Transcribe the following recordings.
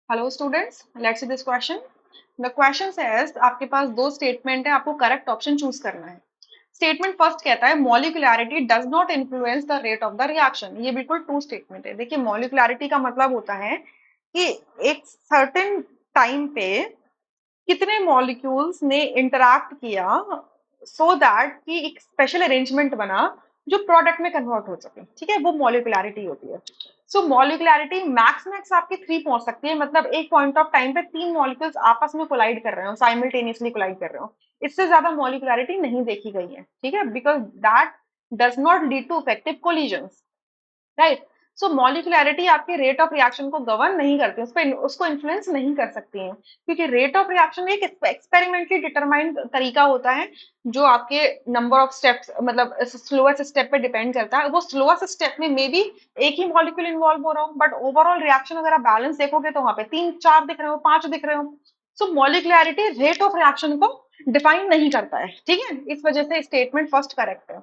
Hello students, let's see this question. The question says आपके पास दो statement है, आपको करेक्ट ऑप्शन चूज करना है। स्टेटमेंट फर्स्ट कहता है molecularity does not influence the rate of the reaction. ये बिल्कुल ट्रू स्टेटमेंट है। देखिए, मॉलिक्यूलैरिटी का मतलब होता है कि एक सर्टेन टाइम पे कितने मॉलिक्यूल्स ने इंटरैक्ट किया सो दैट कि एक स्पेशल अरेंजमेंट बना जो प्रोडक्ट में कन्वर्ट हो सके। ठीक है, वो मॉलिक्यूलैरिटी होती है। सो मॉलिक्यूलैरिटी मैक्स मैक्स आपकी 3 पहुंच सकती है, मतलब एक पॉइंट ऑफ टाइम पे 3 मॉलिक्यूल्स आपस में कोलाइड कर रहे हो, साइमल्टेनियसली कोलाइड कर रहे हो। इससे ज्यादा मॉलिक्यूलैरिटी नहीं देखी गई है। ठीक है, because that does not lead to effective collisions, right. So molecularity आपके रेट ऑफ रिएक्शन को गवर्न नहीं करती, उसको इन्फ्लुएंस नहीं कर सकती है, क्योंकि रेट ऑफ रिएक्शन एक एक्सपेरिमेंटली डिटरमाइंड तरीका होता है जो आपके नंबर ऑफ स्टेप्स, मतलब स्लोएस्ट स्टेप पे डिपेंड करता है। वो स्लोएस्ट स्टेप में मे बी एक ही मॉलिक्यूल इन्वॉल्व हो रहा हो, बट ओवरऑल रिएक्शन अगर आप बैलेंस देखोगे तो वहां पे 3 4 दिख रहे हो, 5 दिख रहे हो। सो मॉलिक्यूलैरिटी रेट ऑफ रिएक्शन को डिफाइन नहीं करता है। ठीक है, इस वजह से स्टेटमेंट फर्स्ट करेक्ट है।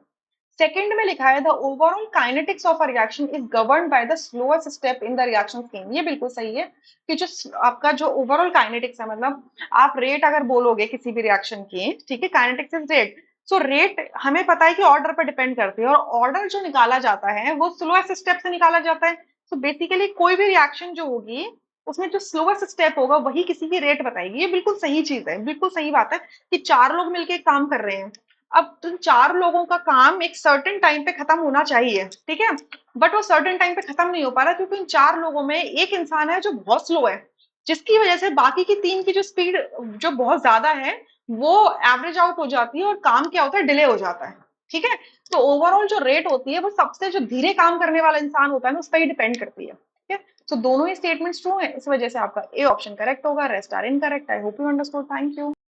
सेकंड में लिखा है the overall kinetics of a reaction is governed by the slowest step in the reaction scheme. ये बिल्कुल सही है कि जो आपका जो ओवरऑल काइनेटिक्स है, मतलब आप रेट अगर बोलोगे किसी भी रिएक्शन की, ठीक है, kinetics is rate. So rate हमें पता है कि ऑर्डर पर डिपेंड करती है, और ऑर्डर जो निकाला जाता है वो स्लोएस्ट स्टेप से निकाला जाता है। सो बेसिकली कोई भी रिएक्शन जो होगी उसमें जो स्लोएस्ट स्टेप होगा वही किसी की रेट बताएगी। ये बिल्कुल सही चीज है, बिल्कुल सही बात है कि 4 लोग मिलके काम कर रहे हैं। अब तुम 4 लोगों का काम एक सर्टेन टाइम पे खत्म होना चाहिए, ठीक है, बट वो सर्टेन टाइम पे खत्म नहीं हो पा रहा क्योंकि इन 4 लोगों में एक इंसान है जो बहुत स्लो है, जिसकी वजह से बाकी की 3 की जो स्पीड जो बहुत ज्यादा है वो एवरेज आउट हो जाती है और काम क्या होता है, डिले हो जाता है। ठीक है, तो ओवरऑल जो रेट होती है वो सबसे जो धीरे काम करने वाला इंसान होता है ना, उस पर ही डिपेंड करती है। ठीक है, तो दोनों ही स्टेटमेंट्स ट्रू है, इस वजह से आपका ए ऑप्शन करेक्ट होगा, rest are incorrect. I hope you understood. Thank you.